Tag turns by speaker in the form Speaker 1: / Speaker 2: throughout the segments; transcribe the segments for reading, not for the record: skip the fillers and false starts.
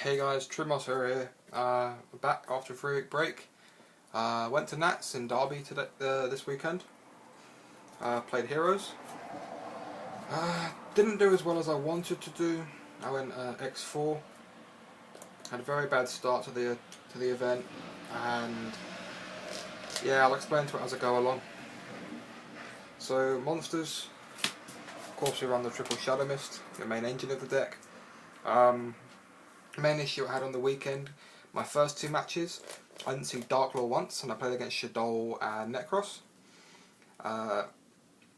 Speaker 1: Hey guys, Trimosser here. Back after a 3-week break. Went to Nats in Derby today, this weekend. Played Heroes. Didn't do as well as I wanted to do. I went X4. Had a very bad start to the event, and yeah, I'll explain to it as I go along. So monsters. Of course, we run the triple Shadow Mist, the main engine of the deck. Main issue I had on the weekend, my first two matches, I didn't see Dark Law once, and I played against Shaddolls and Nekroz.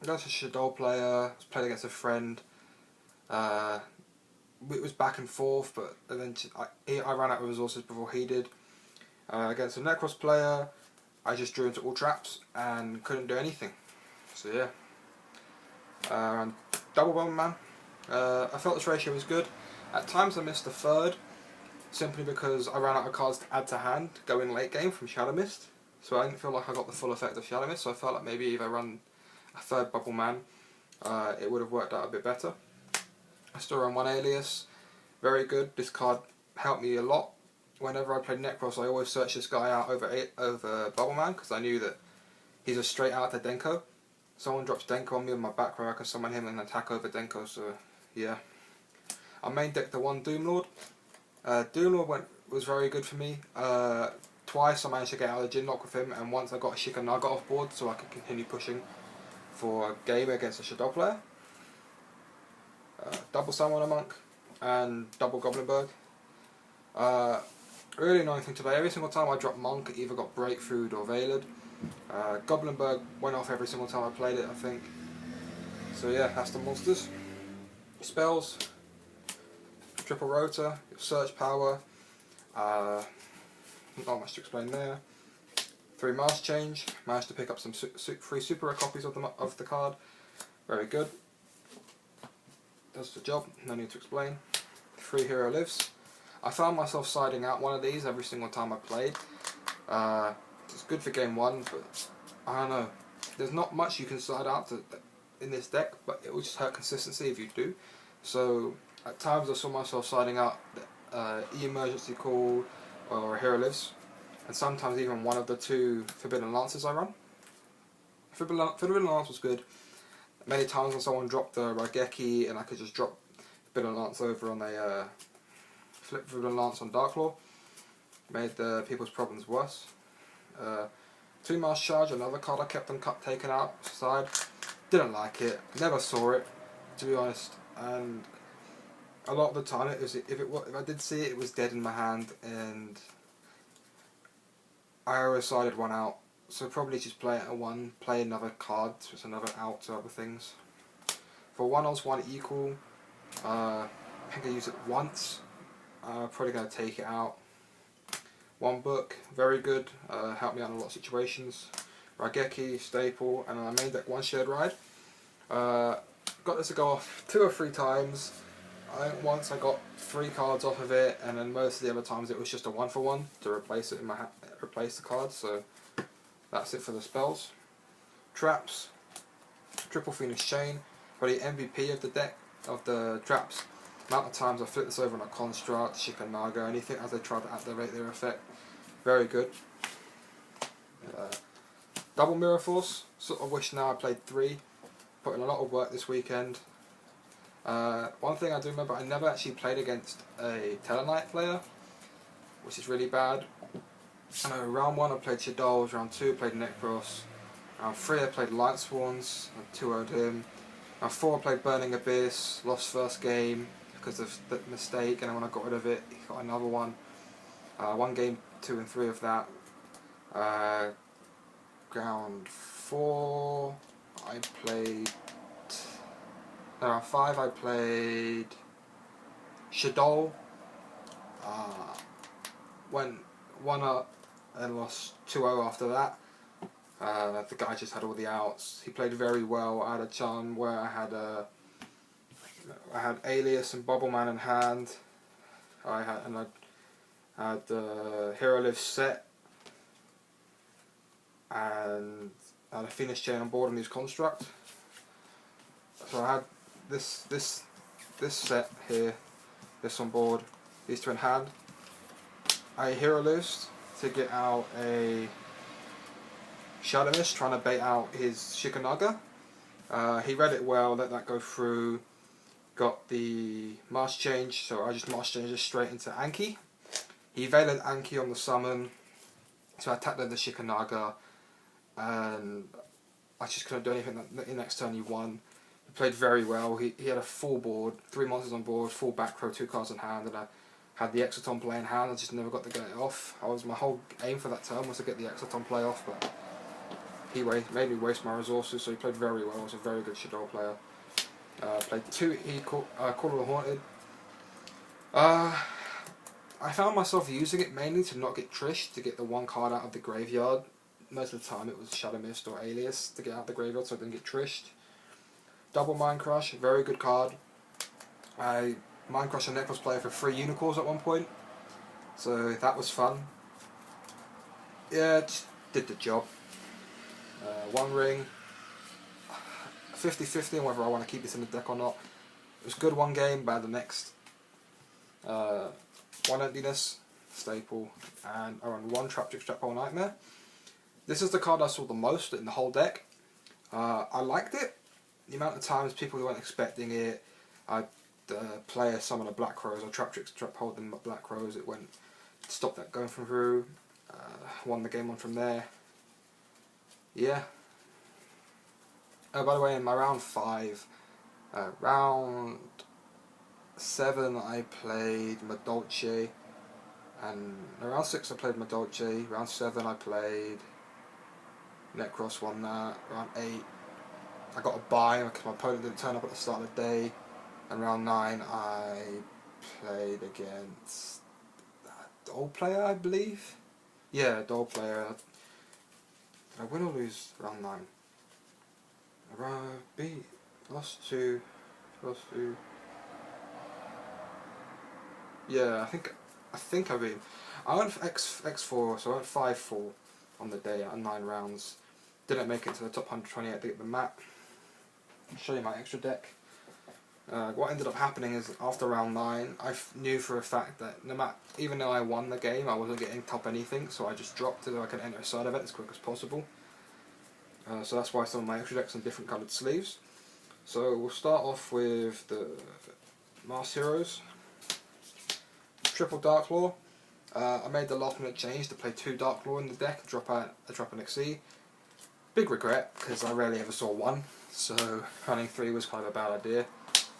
Speaker 1: Against a Shaddolls player, played against a friend. It was back and forth, but eventually I ran out of resources before he did. Against a Nekroz player, I just drew into all traps and couldn't do anything. So yeah. Double Bomberman. I felt this ratio was good. At times I missed the third, simply because I ran out of cards to add to hand going late game from Shadow Mist. So I didn't feel like I got the full effect of Shadow Mist, so I felt like maybe if I run a third Bubble Man, it would have worked out a bit better. I still run one Alias, very good. This card helped me a lot. Whenever I played Nekroz, I always searched this guy out over Bubble Man, because I knew that he's a straight out to Denko. Someone drops Denko on me in my back row, I can summon him and attack over Denko, so yeah. I main decked the one Doomlord. Doomlord was very good for me. Twice I managed to get out of the Ginlock with him, and once I got a Shikanaga off board so I could continue pushing for a game against a Shaddolls player. Double Summoner Monk and double Goblinberg. Really annoying thing today, every single time I dropped Monk it either got Breakthrough or Veiled. Goblinberg went off every single time I played it, I think. So yeah, that's the monsters. Spells. Triple Rotor, Search Power, not much to explain there. 3 Mask Change, managed to pick up some free super rare copies of the card, very good. Does the job, no need to explain. 3 Hero Lives. I found myself siding out one of these every single time I played. It's good for game 1, but I don't know. There's not much you can side out in this deck, but it will just hurt consistency if you do. So at times I saw myself siding out E-Emergency Call or Hero Lives, and sometimes even one of the 2 Forbidden Lances I run. Forbidden Lance was good. Many times when someone dropped the Raigeki and I could just drop Forbidden Lance over on a flip Forbidden Lance on Dark Law, made people's problems worse. 2 Mask Charge, another card I kept on taken outside. Didn't like it, never saw it, to be honest, and a lot of the time if I did see it, it was dead in my hand, and I always sided one out. So probably just play it at 1, play another card, so it's another out to other things. For 1 odds 1 equal, I think I used it once. Probably going to take it out. 1 book, very good, helped me out in a lot of situations. Raigeki, staple, and I main deck 1 Shared Ride. Got this to go off 2 or 3 times. I think once I got 3 cards off of it, and then most of the other times it was just a 1-for-1 to replace it in my replace the card. So that's it for the spells. Traps, triple Phoenix Chain, probably MVP of the deck of the traps. Amount of times I flip this over on a Construct, Shikanaga, anything as they try to activate their effect. Very good. Double Mirror Force. Sort of wish now I played 3. Put in a lot of work this weekend. One thing I do remember, I never actually played against a Tellarknight player, which is really bad. Round 1 I played Shaddolls, round 2 I played Nekroz, round 3 I played lightsworns, I 2-0'd him. Round 4 I played Burning Abyss, lost first game because of the mistake, and then when I got rid of it, he got another one. 1 game 2 and 3 of that. Round 4 I played... Round 5 I played Shaddolls, went 1-up and lost 2-0 after that. The guy just had all the outs. He played very well. I had a charm where I had Alias and Bubble Man in hand. I had Hero Live set, and I had a Phoenix Chain on board and his Construct. So I had this set here, this on board, these two in hand. I hero loosed to get out a Shaddolls, trying to bait out his Shikanaga. He read it well, let that go through, got the Master Change, so I just Master Changed straight into Anki. He Veiled Anki on the summon, so I attacked the Shikanaga, and I just couldn't do anything. The next turn he won. He played very well. He had a full board, 3 monsters on board, full back row, 2 cards in hand, and I had the Exoton play in hand. I just never got to get it off. My whole aim for that turn was to get the Exoton play off, but he made me waste my resources. So he played very well. He was a very good Shadow player. Played 2 Call of the Haunted. I found myself using it mainly to not get Trish, to get the 1 card out of the graveyard. Most of the time it was Shadow Mist or Alias to get out of the graveyard so I didn't get Trished. Double Mind Crush, very good card. I Mind Crush a Nekroz player for 3 Unicorns at one point, so that was fun. Yeah, just did the job. 1 ring, 50-50 on whether I want to keep this in the deck or not. It was good one game, bad the next. 1 Emptiness, staple, and I run 1 Traptrix Trap Hole Nightmare. This is the card I saw the most in the whole deck. I liked it. The amount of times people weren't expecting it. I play some of the Black Crows, or Traptrix Trap Hole them Black Crows. It went, stopped that going through. Won the game on from there. Yeah. Oh, by the way, in my round 5, round 7 I played Madolche, and around 6 I played Madolche, round 7 I played Nekroz, won that, round 8 I got a bye because my opponent didn't turn up at the start of the day, and round 9 I played against a Doll player, I believe. Yeah, Doll player. Did I win or lose round 9? Lost 2. Yeah, I think I win. I went for X4, so I went 5-4 on the day at 9 rounds. Didn't make it to the top 128 to get the map. I'll show you my extra deck. What ended up happening is after round 9, I knew for a fact that even though I won the game, I wasn't getting top anything, so I just dropped so I can enter a side event as quick as possible. So that's why some of my extra decks in different coloured sleeves. So we'll start off with the Masked Heroes. Triple Dark Law. I made the last minute change to play 2 Dark Law in the deck, drop an XC. Big regret, because I rarely ever saw 1, so running 3 was kind of a bad idea.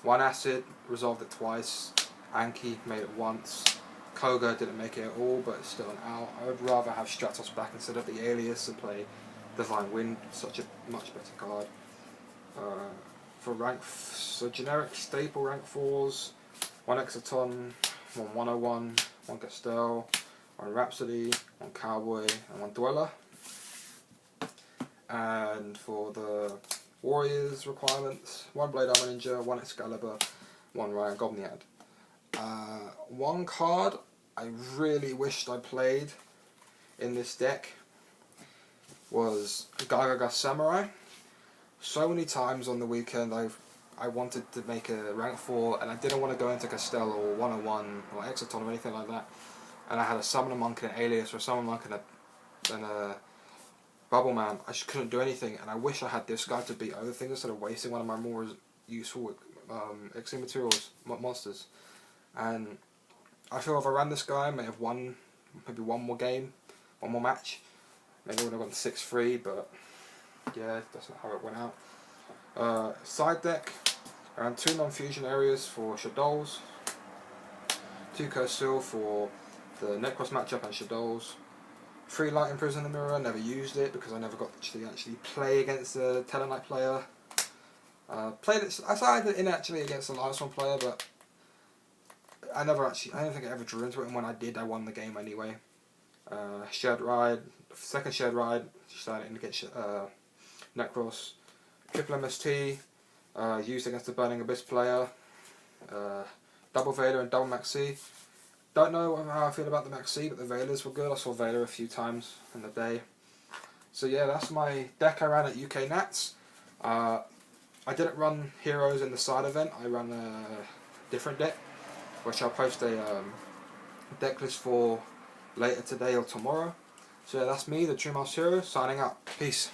Speaker 1: 1 Acid, resolved it twice. Anki made it once. Koga didn't make it at all, but it's still an out. I would rather have Stratos back instead of the Alias and play Divine Wind, such a much better card. For so generic staple rank 4s, 1 Exoton, 1 101, 1 Castel, 1 Rhapsody, 1 Cowboy, and 1 Dweller. And for the Warriors requirements, 1 Blade Armor Ninja, 1 Excalibur, 1 Ryan Gobniad. 1 card I really wished I played in this deck was Gagaga Samurai. So many times on the weekend I wanted to make a rank 4 and I didn't want to go into Castel or 101 or Exoton or anything like that, and I had a Summoner Monk and an Alias or a Summoner Monk and a Bubble Man. I just couldn't do anything, and I wish I had this guy to beat other things instead of wasting one of my more useful XC materials monsters. And I feel if I ran this guy I may have won maybe 1 more game, 1 more match. Maybe I would have gone 6-3, but yeah, that's not how it went out. Side deck, around 2 non-fusion areas for Shaddolls, 2 Curse Seal for the Nekroz matchup and Shaddolls, 3 Light Imprison the Mirror, never used it because I never got to actually play against a Tellarknight player. Played it, I started it in actually against a lightsworn player, but I don't think I ever drew into it, and when I did I won the game anyway. Shared Ride, second Shared Ride, started in against Nekroz. Triple MST, used against the Burning Abyss player. Double Vader and double Maxi. Don't know how I feel about the Maxi, but the Vailers were good. I saw Vader a few times in the day. So yeah, that's my deck I ran at UK Nats. I didn't run Heroes in the side event. I ran a different deck, which I'll post a deck list for later today or tomorrow. So yeah, that's me, the True Mouse Hero, signing out. Peace.